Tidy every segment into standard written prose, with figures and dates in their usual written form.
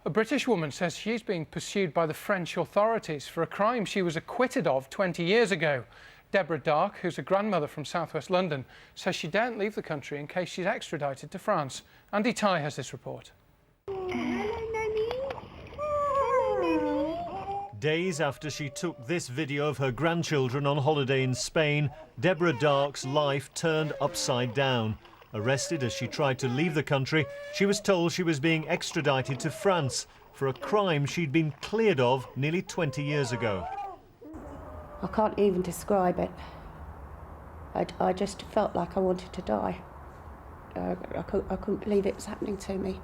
A British woman says she's being pursued by the French authorities for a crime she was acquitted of 20 years ago. Deborah Dark, who's a grandmother from southwest London, says she daren't leave the country in case she's extradited to France. Andy Ty has this report. Days after she took this video of her grandchildren on holiday in Spain, Deborah Dark's life turned upside down. Arrested as she tried to leave the country, she was told she was being extradited to France for a crime she'd been cleared of nearly 20 years ago. I can't even describe it. I just felt like I wanted to die. I couldn't believe it was happening to me.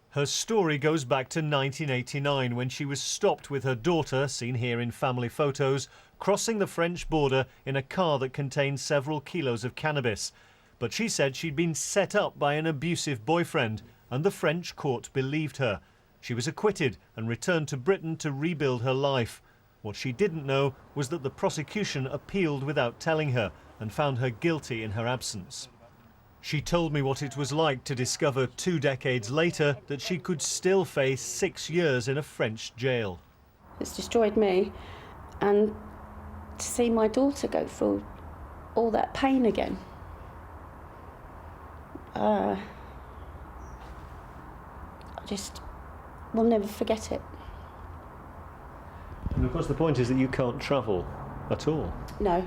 Her story goes back to 1989 when she was stopped with her daughter, seen here in family photos, crossing the French border in a car that contained several kilos of cannabis. But she said she'd been set up by an abusive boyfriend, and the French court believed her. She was acquitted and returned to Britain to rebuild her life. What she didn't know was that the prosecution appealed without telling her and found her guilty in her absence. She told me what it was like to discover 2 decades later that she could still face 6 years in a French jail. It's destroyed me, and to see my daughter go through all that pain again. I just will never forget it. And of course the point is that you can't travel at all. No,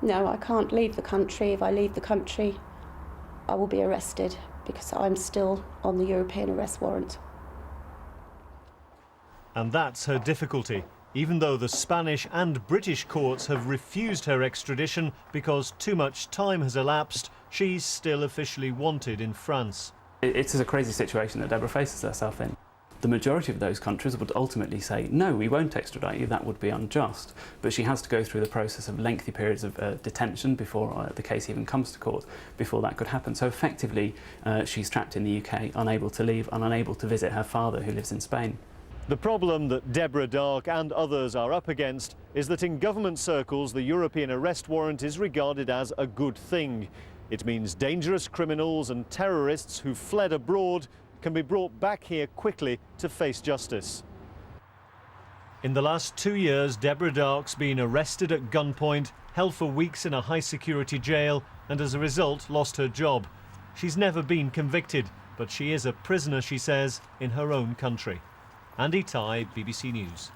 I can't leave the country. If I leave the country, I will be arrested because I'm still on the European arrest warrant. And that's her difficulty. Even though the Spanish and British courts have refused her extradition because too much time has elapsed, she's still officially wanted in France. It is a crazy situation that Deborah faces herself in. The majority of those countries would ultimately say, no, we won't extradite you, that would be unjust. But she has to go through the process of lengthy periods of detention before the case even comes to court, before that could happen. So effectively, she's trapped in the UK, unable to leave and unable to visit her father who lives in Spain. The problem that Deborah Dark and others are up against is that in government circles, the European arrest warrant is regarded as a good thing. It means dangerous criminals and terrorists who fled abroad can be brought back here quickly to face justice. In the last 2 years, Deborah Dark's been arrested at gunpoint, held for weeks in a high-security jail, and as a result lost her job. She's never been convicted, but she is a prisoner, she says, in her own country. Andy Ty, BBC News.